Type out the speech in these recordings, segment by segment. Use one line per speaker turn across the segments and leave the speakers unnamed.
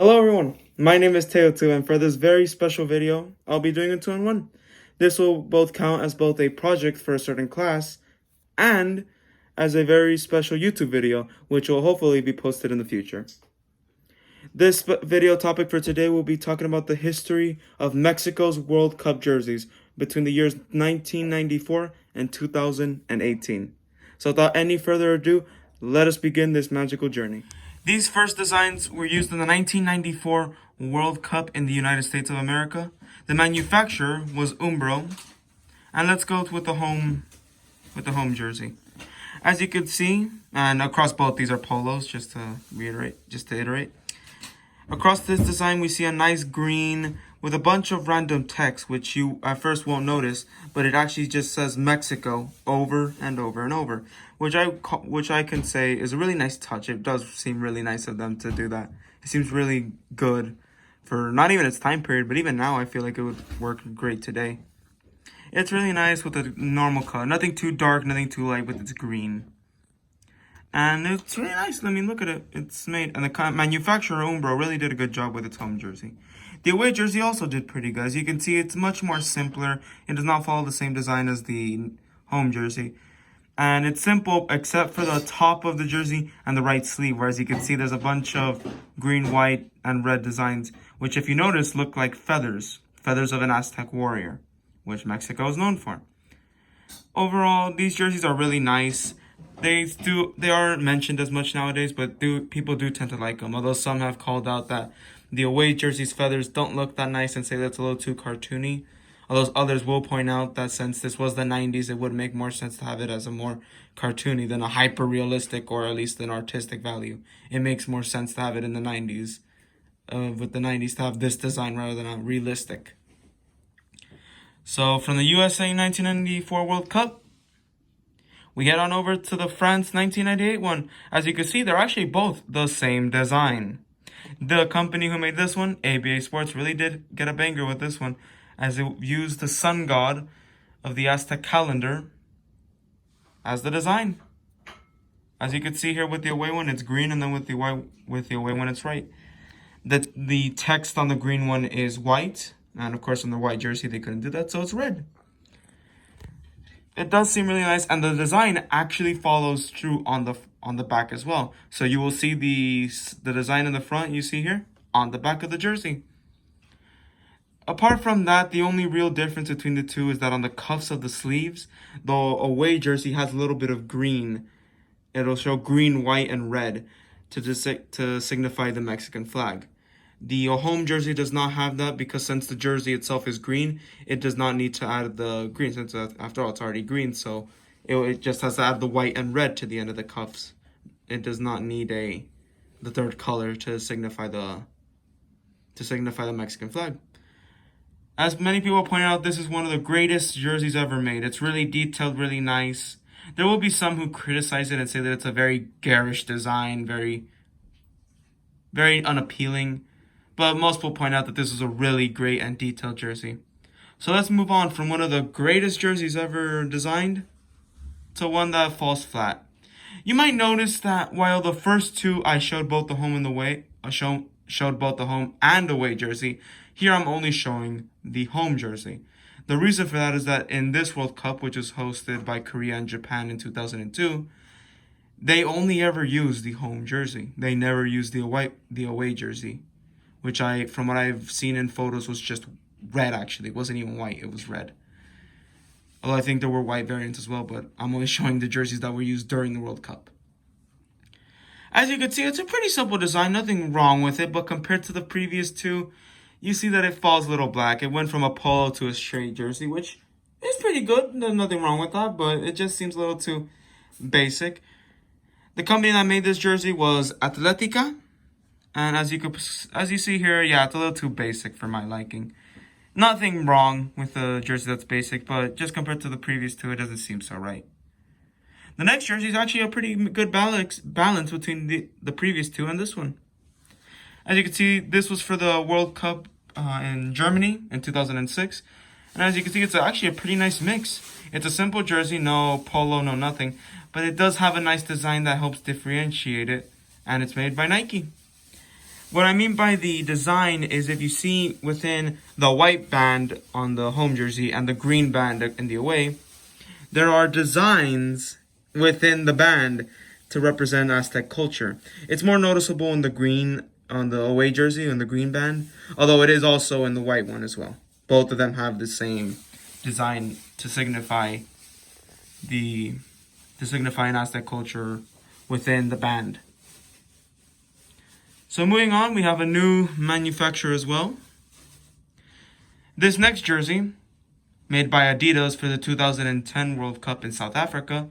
Hello everyone, my name is Teo2 and for this very special video, I'll be doing a 2-in-1. This will both count as both a project for a certain class and as a very special YouTube video, which will hopefully be posted in the future. This video topic for today will be talking about the history of Mexico's World Cup jerseys between the years 1994 and 2018. So without any further ado, let us begin this magical journey. These first designs were used in the 1994 World Cup in the United States of America. The manufacturer was Umbro. And let's go with the home jersey. As you can see, and across both these are polos, just to iterate. Across this design we see a nice green with a bunch of random text, which you at first won't notice, but it actually just says Mexico over and over and over, which I can say is a really nice touch. It does seem really nice of them to do that. It seems really good for not even its time period, but even now I feel like it would work great today. It's really nice with a normal color, nothing too dark, nothing too light, with its green. And it's really nice. I mean, look at it. It's made, and the manufacturer Umbro really did a good job with its home jersey. The away jersey also did pretty good. As you can see, it's much more simpler. It does not follow the same design as the home jersey. And it's simple except for the top of the jersey and the right sleeve, where as you can see, there's a bunch of green, white, and red designs, which if you notice, look like feathers of an Aztec warrior, which Mexico is known for. Overall, these jerseys are really nice. They aren't mentioned as much nowadays, but people do tend to like them. Although some have called out that the away jersey's feathers don't look that nice and say that's a little too cartoony. Although others will point out that since this was the 90s, it would make more sense to have it as a more cartoony than a hyper-realistic or at least an artistic value. It makes more sense to have it in the 90s, with the 90s to have this design rather than a realistic. So from the USA 1994 World Cup, we head on over to the France 1998 one. As you can see, they're actually both the same design. The company who made this one, ABA Sports, really did get a banger with this one, as it used the sun god of the Aztec calendar as the design. As you can see here with the away one, it's green, and then with the away one, it's right. The text on the green one is white, and of course on the white jersey they couldn't do that, so it's red. It does seem really nice, and the design actually follows through on the back as well. So you will see the design in the front, you see here, on the back of the jersey. Apart from that, the only real difference between the two is that on the cuffs of the sleeves, the away jersey has a little bit of green. It'll show green, white, and red to signify the Mexican flag. The home jersey does not have that because since the jersey itself is green, it does not need to add the green since after all it's already green. So it just has to add the white and red to the end of the cuffs. It does not need the third color to signify the Mexican flag. As many people point out, this is one of the greatest jerseys ever made. It's really detailed, really nice. There will be some who criticize it and say that it's a very garish design, very, very unappealing. But most people point out that this is a really great and detailed jersey. So let's move on from one of the greatest jerseys ever designed to one that falls flat. You might notice that while the first two I showed both the home and the away, showed both the home and away jersey, here I'm only showing the home jersey. The reason for that is that in this World Cup, which was hosted by Korea and Japan in 2002, they only ever used the home jersey. They never used the away jersey, which from what I've seen in photos, was just red actually. It wasn't even white, it was red. Although I think there were white variants as well, but I'm only showing the jerseys that were used during the World Cup. As you can see, it's a pretty simple design, nothing wrong with it, but compared to the previous two, you see that it falls a little black. It went from a polo to a straight jersey, which is pretty good. There's nothing wrong with that, but it just seems a little too basic. The company that made this jersey was Atletica. And as you see here, yeah, it's a little too basic for my liking. Nothing wrong with a jersey that's basic, but just compared to the previous two, it doesn't seem so right. The next jersey is actually a pretty good balance between the previous two and this one. As you can see, this was for the World Cup in Germany in 2006. And as you can see, it's actually a pretty nice mix. It's a simple jersey, no polo, no nothing. But it does have a nice design that helps differentiate it. And it's made by Nike. What I mean by the design is if you see within the white band on the home jersey and the green band in the away, there are designs within the band to represent Aztec culture. It's more noticeable in the green on the away jersey and the green band, although it is also in the white one as well. Both of them have the same design to signify an Aztec culture within the band. So moving on, we have a new manufacturer as well. This next jersey, made by Adidas for the 2010 World Cup in South Africa,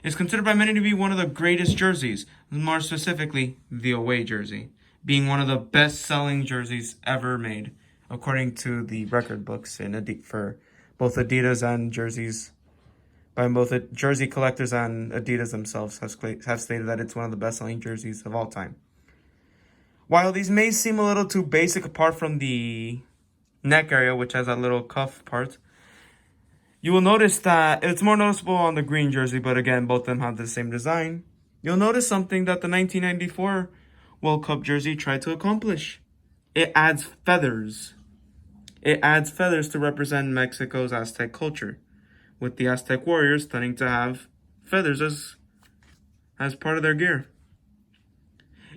is considered by many to be one of the greatest jerseys, more specifically the away jersey, being one of the best-selling jerseys ever made, according to the record books for both Adidas and jerseys, by both jersey collectors and Adidas themselves have stated that it's one of the best-selling jerseys of all time. While these may seem a little too basic apart from the neck area, which has that little cuff part, you will notice that it's more noticeable on the green jersey, but again, both of them have the same design. You'll notice something that the 1994 World Cup jersey tried to accomplish. It adds feathers. It adds feathers to represent Mexico's Aztec culture, with the Aztec warriors tending to have feathers as part of their gear.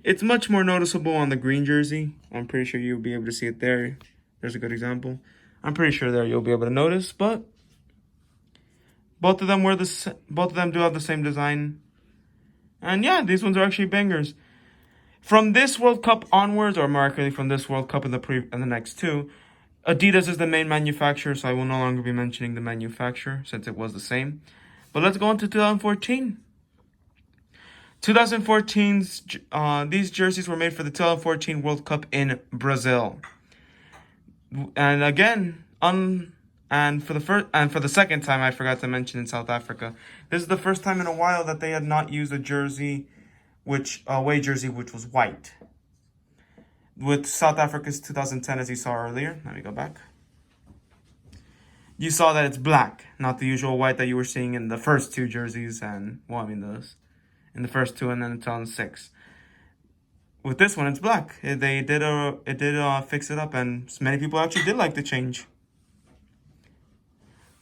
It's much more noticeable on the green jersey. I'm pretty sure you'll be able to see it there. There's a good example. I'm pretty sure there you'll be able to notice, but both of them do have the same design. And yeah, these ones are actually bangers. From this World Cup onwards, or more accurately from this World Cup and the next two, Adidas is the main manufacturer, so I will no longer be mentioning the manufacturer since it was the same. But let's go on to 2014. 2014's these jerseys were made for the 2014 World Cup in Brazil. And again, for the second time, I forgot to mention in South Africa. This is the first time in a while that they had not used a jersey, away jersey, which was white. With South Africa's 2010, as you saw earlier, let me go back. You saw that it's black, not the usual white that you were seeing in the first two jerseys, in the first two and then in 2006. With this one, it's black. It did fix it up, and many people actually did like the change.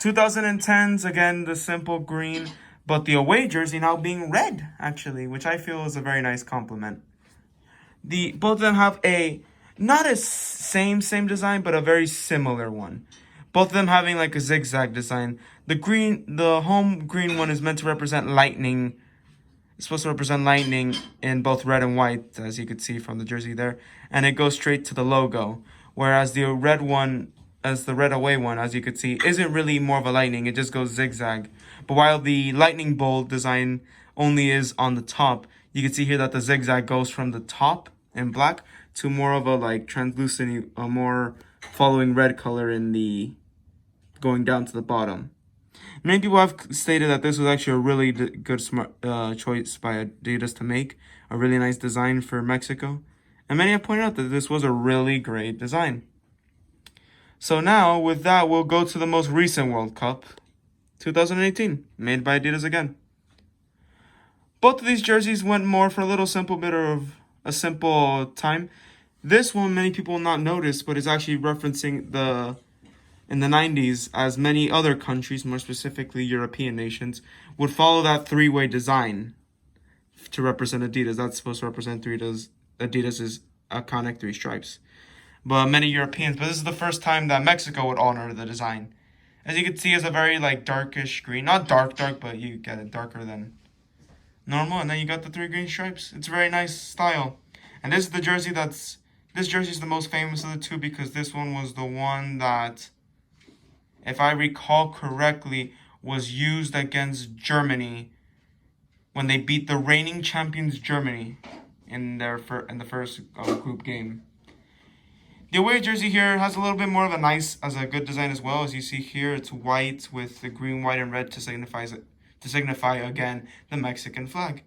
2010's, again, the simple green, but the away jersey now being red, actually, which I feel is a very nice compliment. Both of them have not a same design, but a very similar one. Both of them having like a zigzag design. The home green one is meant to represent lightning. It's supposed to represent lightning in both red and white, as you could see from the jersey there. And it goes straight to the logo. Whereas the red one, as the red away one, as you could see, isn't really more of a lightning. It just goes zigzag. But while the lightning bolt design only is on the top, you can see here that the zigzag goes from the top in black to more of a like translucent, a more following red color going down to the bottom. Many people have stated that this was actually a really good smart choice by Adidas to make, a really nice design for Mexico. And many have pointed out that this was a really great design. So now, with that, we'll go to the most recent World Cup, 2018, made by Adidas again. Both of these jerseys went more for a little simple bit of a simple time. This one, many people will not notice, but is actually referencing in the 90s, as many other countries, more specifically European nations, would follow that three-way design to represent Adidas. That's supposed to represent Adidas's iconic three stripes. But many Europeans, but this is the first time that Mexico would honor the design. As you can see, it's a very like darkish green. Not dark, but you get it darker than normal. And then you got the three green stripes. It's a very nice style. And this is the jersey this jersey is the most famous of the two, because this one was the one that, if I recall correctly, was used against Germany when they beat the reigning champions Germany in the first group game. The away jersey here has a little bit more of a good design as well. As you see here, it's white with the green, white, and red to signify again the Mexican flag.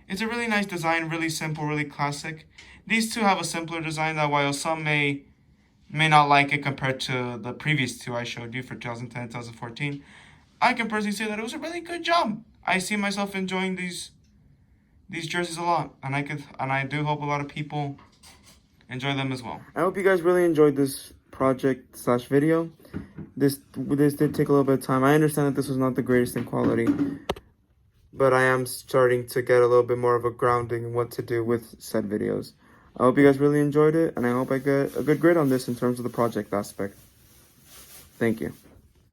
It's a really nice design, really simple, really classic. These two have a simpler design that, while some may not like it compared to the previous two I showed you for 2010 and 2014, I can personally say that it was a really good job. I see myself enjoying these jerseys a lot, and I do hope a lot of people enjoy them as well. I hope you guys really enjoyed this project / video. This did take a little bit of time. I understand that this was not the greatest in quality, but I am starting to get a little bit more of a grounding in what to do with said videos. I hope you guys really enjoyed it, and I hope I get a good grade on this in terms of the project aspect. Thank you.